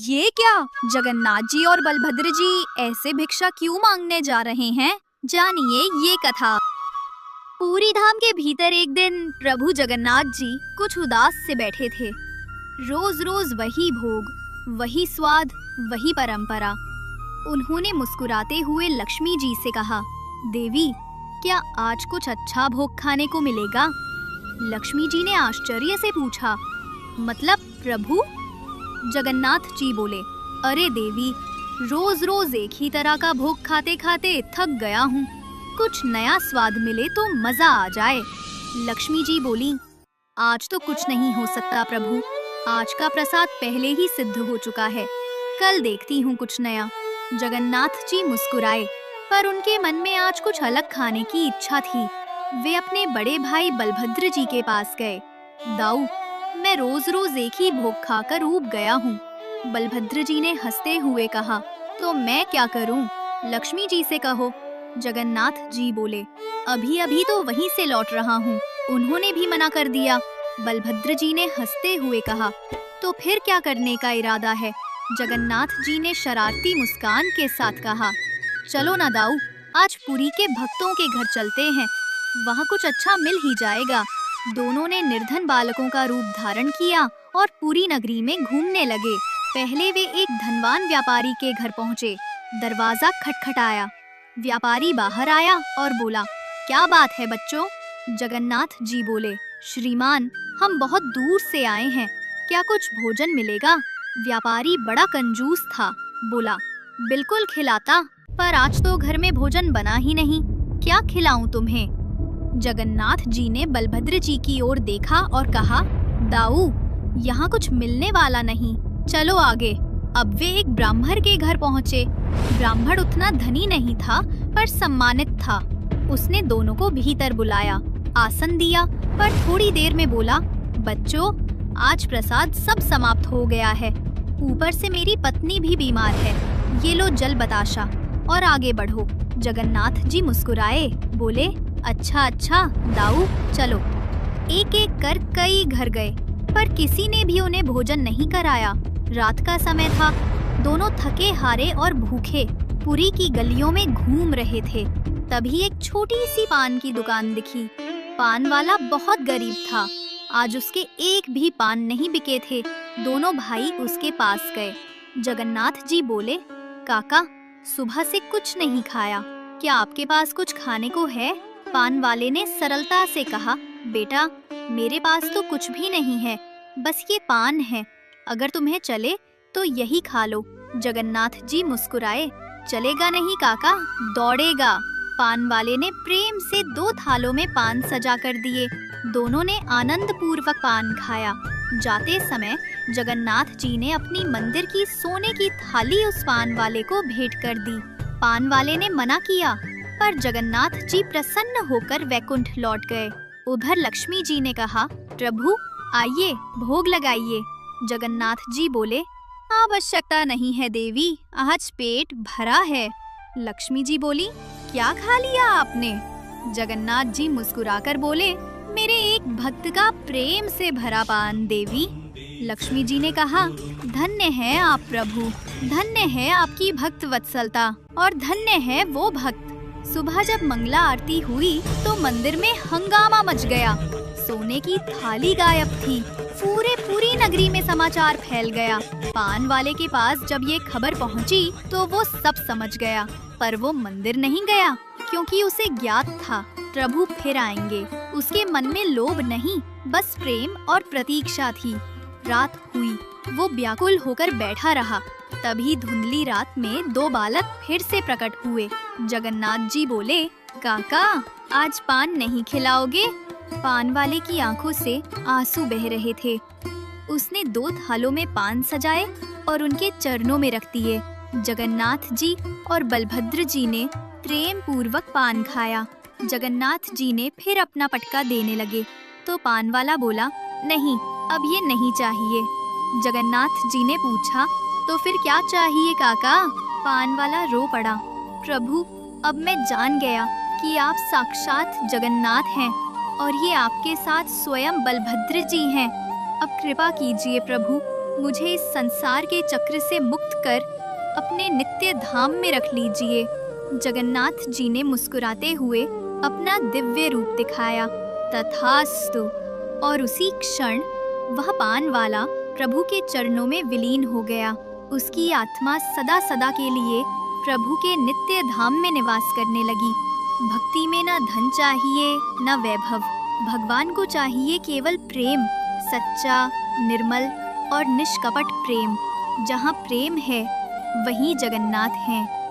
ये क्या? जगन्नाथ जी और बलभद्र जी ऐसे भिक्षा क्यों मांगने जा रहे हैं? जानिए ये कथा। पूरी धाम के भीतर एक दिन प्रभु जगन्नाथ जी कुछ उदास से बैठे थे। रोज रोज वही भोग, वही स्वाद, वही परंपरा। उन्होंने मुस्कुराते हुए लक्ष्मी जी से कहा, देवी, क्या आज कुछ अच्छा भोग खाने को मिलेगा? लक्ष्मी जी ने आश्चर्य से पूछा, मतलब प्रभु? जगन्नाथ जी बोले, अरे देवी, रोज रोज एक ही तरह का भोग खाते खाते थक गया हूँ। कुछ नया स्वाद मिले तो मजा आ जाए। लक्ष्मी जी बोली, आज तो कुछ नहीं हो सकता प्रभु। आज का प्रसाद पहले ही सिद्ध हो चुका है। कल देखती हूँ कुछ नया। जगन्नाथ जी मुस्कुराए, पर उनके मन में आज कुछ अलग खाने की इच्छा थी। वे अपने बड़े भाई बलभद्र जी के पास गए। दाऊ, मैं रोज रोज एक ही भोग खाकर ऊब गया हूँ। बलभद्र जी ने हंसते हुए कहा, तो मैं क्या करूँ? लक्ष्मी जी से कहो। जगन्नाथ जी बोले, अभी अभी तो वहीं से लौट रहा हूँ। उन्होंने भी मना कर दिया। बलभद्र जी ने हंसते हुए कहा, तो फिर क्या करने का इरादा है? जगन्नाथ जी ने शरारती मुस्कान के साथ कहा, चलो ना दाऊ, आज पुरी के भक्तों के घर चलते हैं। वहाँ कुछ अच्छा मिल ही जाएगा। दोनों ने निर्धन बालकों का रूप धारण किया और पूरी नगरी में घूमने लगे। पहले वे एक धनवान व्यापारी के घर पहुँचे। दरवाजा खटखटाया। व्यापारी बाहर आया और बोला, क्या बात है बच्चों? जगन्नाथ जी बोले, श्रीमान, हम बहुत दूर से आए हैं, क्या कुछ भोजन मिलेगा? व्यापारी बड़ा कंजूस था, बोला, बिल्कुल खिलाता, पर आज तो घर में भोजन बना ही नहीं। क्या खिलाऊं तुम्हें? जगन्नाथ जी ने बलभद्र जी की ओर देखा और कहा, दाऊ, यहाँ कुछ मिलने वाला नहीं, चलो आगे। अब वे एक ब्राह्मण के घर पहुँचे। ब्राह्मण उतना धनी नहीं था, पर सम्मानित था। उसने दोनों को भीतर बुलाया, आसन दिया, पर थोड़ी देर में बोला, बच्चों, आज प्रसाद सब समाप्त हो गया है। ऊपर से मेरी पत्नी भी बीमार है। ये लो जल बताशा और आगे बढ़ो। जगन्नाथ जी मुस्कुराए, बोले, अच्छा दाऊ, चलो। एक एक कर कई घर गए, पर किसी ने भी उन्हें भोजन नहीं कराया। रात का समय था। दोनों थके हारे और भूखे पुरी की गलियों में घूम रहे थे। तभी एक छोटी सी पान की दुकान दिखी। पान वाला बहुत गरीब था। आज उसके एक भी पान नहीं बिके थे। दोनों भाई उसके पास गए। जगन्नाथ जी बोले, काका, सुबह से कुछ नहीं खाया, क्या आपके पास कुछ खाने को है? पान वाले ने सरलता से कहा, बेटा, मेरे पास तो कुछ भी नहीं है, बस ये पान है। अगर तुम्हें चले तो यही खा लो। जगन्नाथ जी मुस्कुराए, चलेगा नहीं काका, दौड़ेगा। पान वाले ने प्रेम से 2 थालों में पान सजा कर दिए। दोनों ने आनंद पूर्वक पान खाया। जाते समय जगन्नाथ जी ने अपनी मंदिर की सोने की थाली उस पान वाले को भेंट कर दी। पान वाले ने मना किया, पर जगन्नाथ जी प्रसन्न होकर वैकुंठ लौट गए। उधर लक्ष्मी जी ने कहा, प्रभु आइए, भोग लगाइए। जगन्नाथ जी बोले, आवश्यकता नहीं है देवी, आज पेट भरा है। लक्ष्मी जी बोली, क्या खा लिया आपने? जगन्नाथ जी मुस्कुराकर बोले, मेरे एक भक्त का प्रेम से भरा पान देवी। लक्ष्मी जी ने कहा, धन्य है आप प्रभु, धन्य है आपकी भक्त वत्सलता, और धन्य है वो भक्त। सुबह जब मंगला आरती हुई तो मंदिर में हंगामा मच गया। सोने की थाली गायब थी। पूरी नगरी में समाचार फैल गया। पान वाले के पास जब ये खबर पहुंची तो वो सब समझ गया, पर वो मंदिर नहीं गया, क्योंकि उसे ज्ञात था प्रभु फिर आएंगे। उसके मन में लोभ नहीं, बस प्रेम और प्रतीक्षा थी। रात हुई, वो व्याकुल होकर बैठा रहा। तभी धुंधली रात में 2 बालक फिर से प्रकट हुए। जगन्नाथ जी बोले, काका, आज पान नहीं खिलाओगे? पान वाले की आंखों से आंसू बह रहे थे। उसने 2 थालों में पान सजाए और उनके चरणों में रख दिए। जगन्नाथ जी और बलभद्र जी ने प्रेम पूर्वक पान खाया। जगन्नाथ जी ने फिर अपना पटका देने लगे तो पान वाला बोला, नहीं, अब ये नहीं चाहिए। जगन्नाथ जी ने पूछा, तो फिर क्या चाहिए काका? पान वाला रो पड़ा, प्रभु, अब मैं जान गया कि आप साक्षात जगन्नाथ हैं और ये आपके साथ स्वयं बलभद्र जी हैं। अब कृपा कीजिए प्रभु, मुझे इस संसार के चक्र से मुक्त कर अपने नित्य धाम में रख लीजिए। जगन्नाथ जी ने मुस्कुराते हुए अपना दिव्य रूप दिखाया। तथास्तु। और उसी क्षण वह पान वाला प्रभु के चरणों में विलीन हो गया। उसकी आत्मा सदा सदा के लिए प्रभु के नित्य धाम में निवास करने लगी। भक्ति में न धन चाहिए न वैभव, भगवान को चाहिए केवल प्रेम, सच्चा, निर्मल और निष्कपट प्रेम। जहाँ प्रेम है वहीं जगन्नाथ हैं।